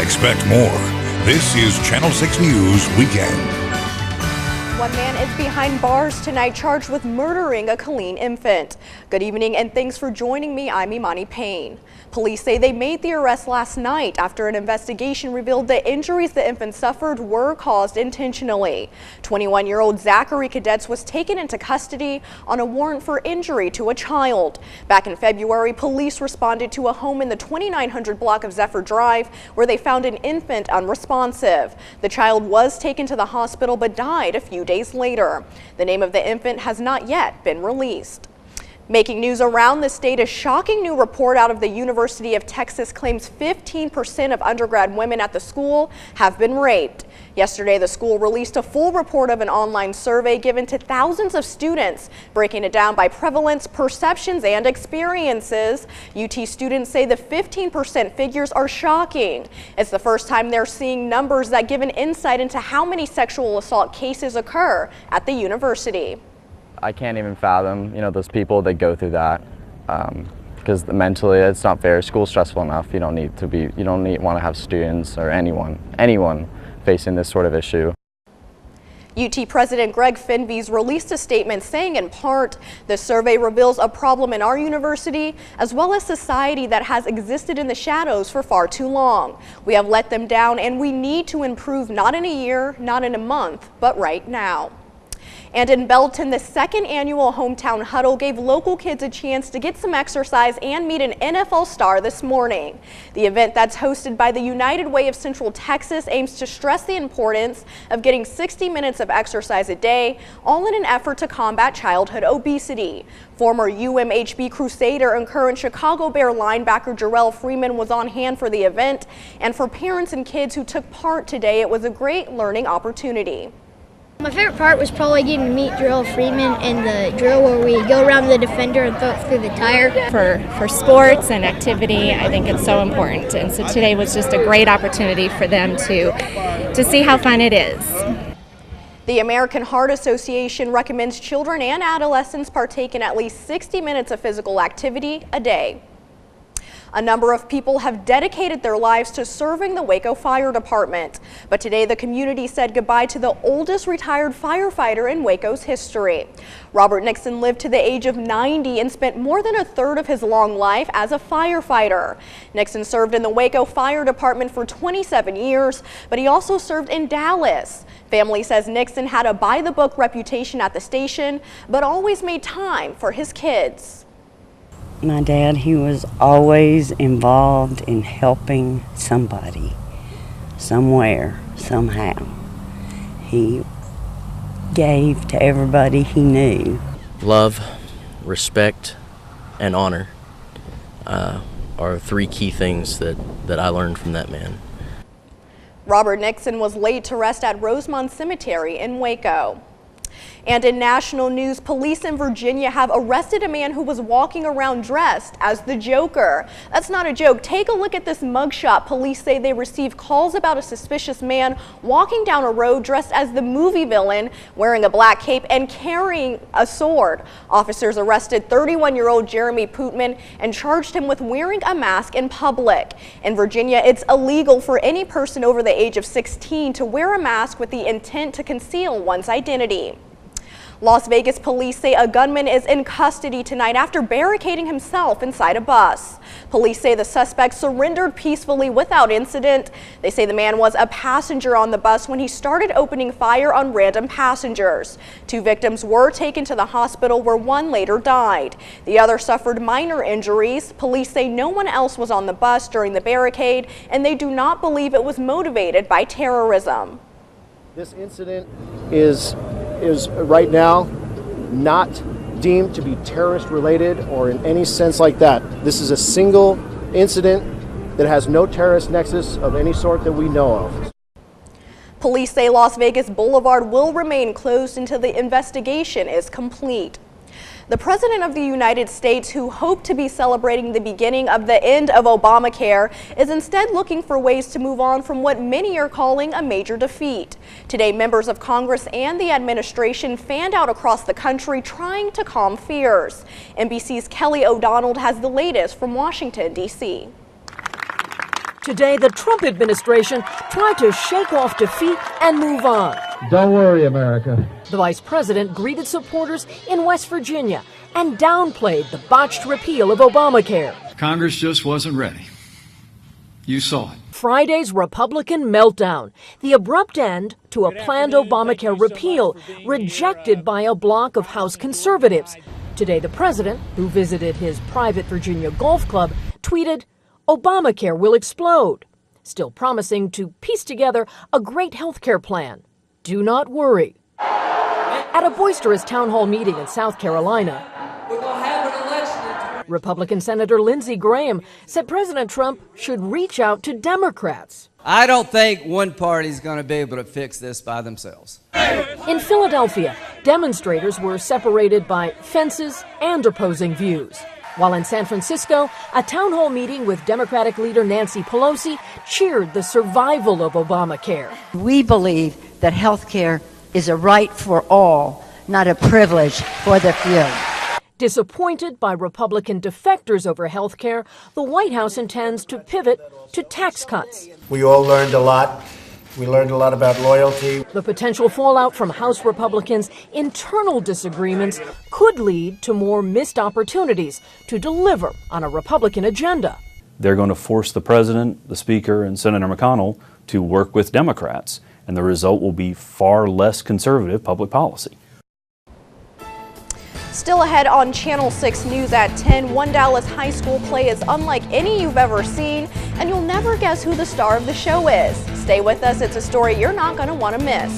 Expect more. This is Channel 6 News Weekend. One man is behind bars tonight charged with murdering a Killeen infant. Good evening and thanks for joining me. I'm Imani Payne. Police say they made the arrest last night after an investigation revealed the injuries the infant suffered were caused intentionally. 21-year-old Zachary Cadets was taken into custody on a warrant for injury to a child. Back in February, police responded to a home in the 2900 block of Zephyr Drive where they found an infant unresponsive. The child was taken to the hospital but died a few days later. The name of the infant has not yet been released. Making news around the state, a shocking new report out of the University of Texas claims 15% of undergrad women at the school have been raped. Yesterday, the school released a full report of an online survey given to thousands of students, breaking it down by prevalence, perceptions, and experiences. UT students say the 15% figures are shocking. It's the first time they're seeing numbers that give an insight into how many sexual assault cases occur at the university. I can't even fathom, those people that go through that because mentally it's not fair. School's stressful enough. You don't want to have students or anyone facing this sort of issue. UT President Greg Finvies released a statement saying in part, the survey reveals a problem in our university as well as society that has existed in the shadows for far too long. We have let them down and we need to improve, not in a year, not in a month, but right now. And in Belton, the second annual Hometown Huddle gave local kids a chance to get some exercise and meet an NFL star this morning. The event that's hosted by the United Way of Central Texas aims to stress the importance of getting 60 minutes of exercise a day, all in an effort to combat childhood obesity. Former UMHB Crusader and current Chicago Bear linebacker Jarrell Freeman was on hand for the event, and for parents and kids who took part today, it was a great learning opportunity. My favorite part was probably getting to meet Jarrell Freeman in the drill where we go around the defender and throw it through the tire. For sports and activity, I think it's so important. And so today was just a great opportunity for them to see how fun it is. The American Heart Association recommends children and adolescents partake in at least 60 minutes of physical activity a day. A number of people have dedicated their lives to serving the Waco Fire Department, but today the community said goodbye to the oldest retired firefighter in Waco's history. Robert Nixon lived to the age of 90 and spent more than a third of his long life as a firefighter. Nixon served in the Waco Fire Department for 27 years, but he also served in Dallas. Family says Nixon had a by-the-book reputation at the station, but always made time for his kids. My dad, he was always involved in helping somebody, somewhere, somehow. He gave to everybody he knew. Love, respect, and honor are three key things that I learned from that man. Robert Nixon was laid to rest at Rosemont Cemetery in Waco. And in national news, police in Virginia have arrested a man who was walking around dressed as the Joker. That's not a joke. Take a look at this mugshot. Police say they received calls about a suspicious man walking down a road dressed as the movie villain, wearing a black cape and carrying a sword. Officers arrested 31-year-old Jeremy Pootman and charged him with wearing a mask in public. In Virginia, it's illegal for any person over the age of 16 to wear a mask with the intent to conceal one's identity. Las Vegas police say a gunman is in custody tonight after barricading himself inside a bus. Police say the suspect surrendered peacefully without incident. They say the man was a passenger on the bus when he started opening fire on random passengers. 2 victims were taken to the hospital where one later died. The other suffered minor injuries. Police say no one else was on the bus during the barricade, and they do not believe it was motivated by terrorism. This incident is right now not deemed to be terrorist related or in any sense like that. This is a single incident that has no terrorist nexus of any sort that we know of. Police say Las Vegas Boulevard will remain closed until the investigation is complete. The President of the United States, who hoped to be celebrating the beginning of the end of Obamacare, is instead looking for ways to move on from what many are calling a major defeat. Today, members of Congress and the administration fanned out across the country trying to calm fears. NBC's Kelly O'Donnell has the latest from Washington, D.C. Today, the Trump administration tried to shake off defeat and move on. Don't worry, America. The vice president greeted supporters in West Virginia and downplayed the botched repeal of Obamacare. Congress just wasn't ready. You saw it. Friday's Republican meltdown, the abrupt end to a planned Obamacare repeal, rejected by a bloc of House conservatives. Today, the president, who visited his private Virginia golf club, tweeted, "Obamacare will explode," still promising to piece together a great health care plan. Do not worry. At a boisterous town hall meeting in South Carolina, Republican Senator Lindsey Graham said President Trump should reach out to Democrats. I don't think one party's going to be able to fix this by themselves. In Philadelphia, demonstrators were separated by fences and opposing views. While in San Francisco, a town hall meeting with Democratic leader Nancy Pelosi cheered the survival of Obamacare. We believe that health care is a right for all, not a privilege for the few. Disappointed by Republican defectors over health care, the White House intends to pivot to tax cuts. We all learned a lot. We learned a lot about loyalty. The potential fallout from House Republicans' internal disagreements could lead to more missed opportunities to deliver on a Republican agenda. They're going to force the president, the speaker, and Senator McConnell to work with Democrats, and the result will be far less conservative public policy. Still ahead on Channel 6 News at 10, one Dallas high school play is unlike any you've ever seen, and you'll never guess who the star of the show is. Stay with us, it's a story you're not going to want to miss.